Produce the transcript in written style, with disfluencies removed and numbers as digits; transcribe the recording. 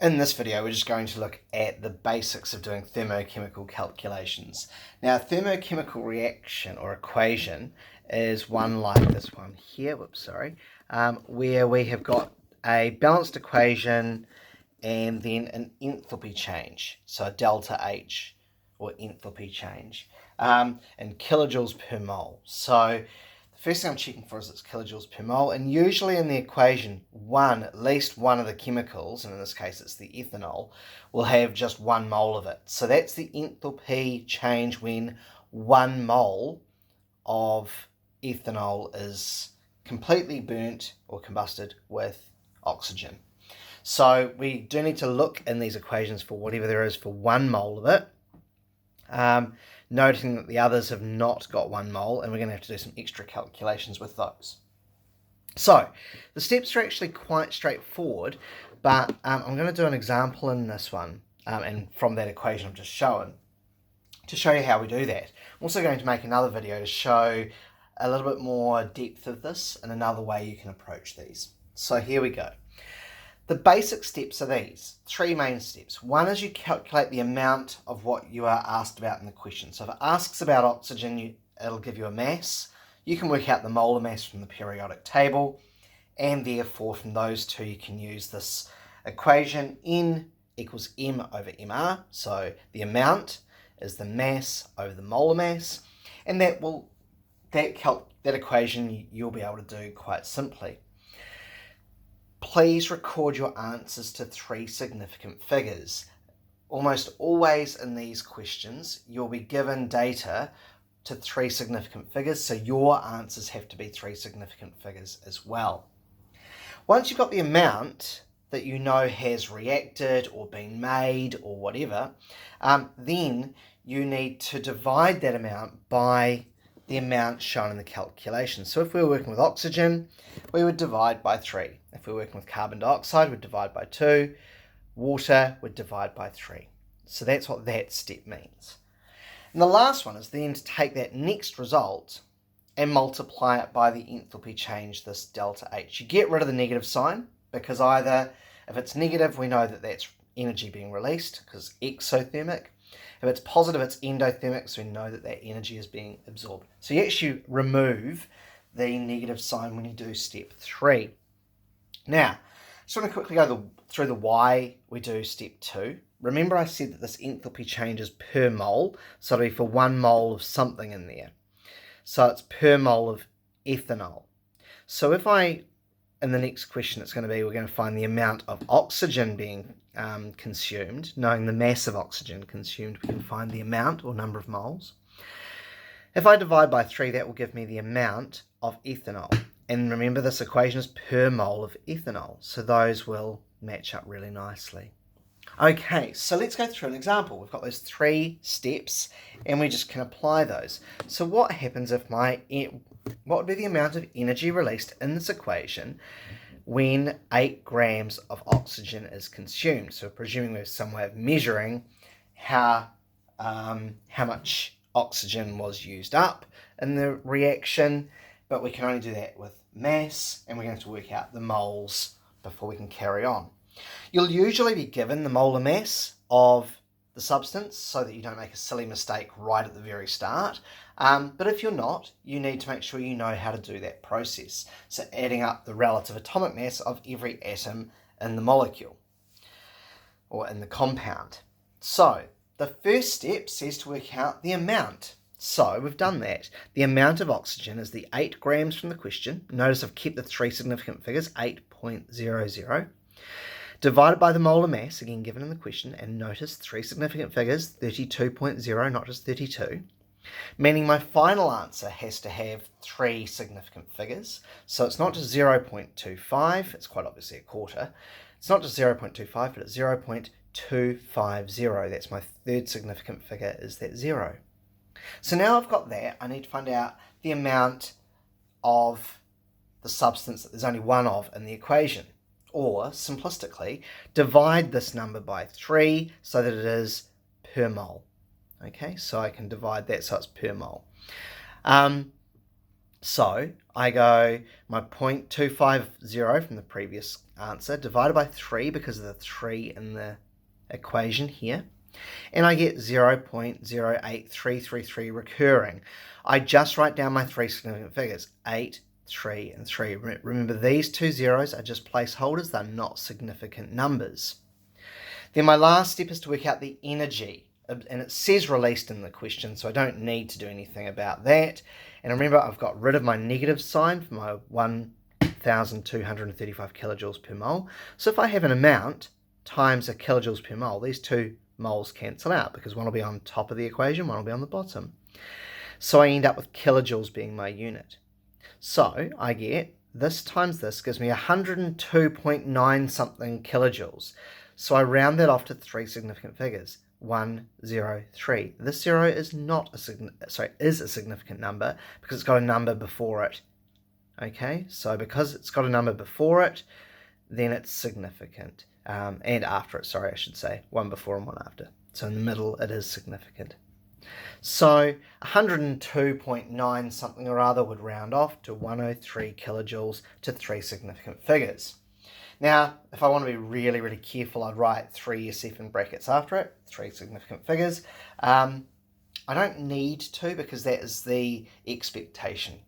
In this video, we're just going to look at the basics of doing thermochemical calculations. Now, a thermochemical reaction or equation is one like this one here, where we have got a balanced equation and then an enthalpy change, so a delta H or enthalpy change, in kilojoules per mole. So the first thing I'm checking for is its kilojoules per mole, and usually in the equation, at least one of the chemicals, and in this case it's the ethanol, will have just 1 mole of it. So that's the enthalpy change when 1 mole of ethanol is completely burnt or combusted with oxygen. So we do need to look in these equations for whatever there is for 1 mole of it. Noting that the others have not got 1 mole, and we're going to have to do some extra calculations with those. So the steps are actually quite straightforward, but I'm going to do an example in this one, and from that equation I've just shown, to show you how we do that. I'm also going to make another video to show a little bit more depth of this and another way you can approach these. So here we go. The basic steps are these, 3 main steps. One is you calculate the amount of what you are asked about in the question. So if it asks about oxygen, it'll give you a mass. You can work out the molar mass from the periodic table, and therefore from those two you can use this equation, N equals M over MR. So the amount is the mass over the molar mass, and that equation you'll be able to do quite simply. Please record your answers to 3 significant figures. Almost always in these questions, you'll be given data to 3 significant figures, so your answers have to be 3 significant figures as well. Once you've got the amount that you know has reacted or been made or whatever, then you need to divide that amount by the amount shown in the calculation. So if we were working with oxygen, we would divide by 3. If we were working with carbon dioxide, we'd divide by 2. Water would divide by 3. So that's what that step means. And the last one is then to take that next result and multiply it by the enthalpy change, this delta H. You get rid of the negative sign, because either if it's negative, we know that that's energy being released because exothermic. If it's positive, it's endothermic, so we know that that energy is being absorbed. So you actually remove the negative sign when you do step 3. Now, I just want to quickly go through the why we do step 2. Remember I said that this enthalpy change is per mole, so it'll be for 1 mole of something in there. So it's per mole of ethanol. So if in the next question we're going to find the amount of oxygen being consumed. Knowing the mass of oxygen consumed, we can find the amount or number of moles. If I divide by 3, that will give me the amount of ethanol. And remember, this equation is per mole of ethanol, so those will match up really nicely. Okay, so let's go through an example. We've got those 3 steps, and we just can apply those. So what happens if what would be the amount of energy released in this equation when 8 grams of oxygen is consumed? So presuming there's some way of measuring how much oxygen was used up in the reaction, but we can only do that with mass, and we're going to have to work out the moles before we can carry on. You'll usually be given the molar mass of the substance so that you don't make a silly mistake right at the very start. But if you're not, you need to make sure you know how to do that process. So adding up the relative atomic mass of every atom in the molecule or in the compound. So the first step says to work out the amount. So we've done that. The amount of oxygen is the 8 grams from the question. Notice I've kept the 3 significant figures, 8.00. Divided by the molar mass, again given in the question, and notice 3 significant figures, 32.0, not just 32. Meaning my final answer has to have 3 significant figures. So it's not just 0.25, it's quite obviously a quarter. It's not just 0.25, but it's 0.250. That's my 3rd significant figure, is that 0. So now I've got that, I need to find out the amount of the substance that there's only one of in the equation. Or, simplistically, divide this number by 3 so that it is per mole. Okay, so I can divide that so it's per mole. So I go my 0.250 from the previous answer divided by 3 because of the 3 in the equation here. And I get 0.08333 recurring. I just write down my three significant figures, 8, 3, and 3. Remember, these two zeros are just placeholders. They're not significant numbers. Then my last step is to work out the energy. And it says released in the question, so I don't need to do anything about that. And remember, I've got rid of my negative sign for my 1,235 kilojoules per mole. So if I have an amount times a kilojoules per mole, these two moles cancel out because one will be on top of the equation, one will be on the bottom. So I end up with kilojoules being my unit. So I get this times this gives me 102.9 something kilojoules. So I round that off to three significant figures. 103. This zero is is a significant number because it's got a number before it. Okay, so because it's got a number before it, then it's significant. And after it, sorry, I should say. One before and one after. So in the middle, it is significant. So 102.9 something or other would round off to 103 kilojoules to three significant figures. Now, if I want to be really, really careful, I'd write 3SF in brackets after it, three significant figures. I don't need to because that is the expectation.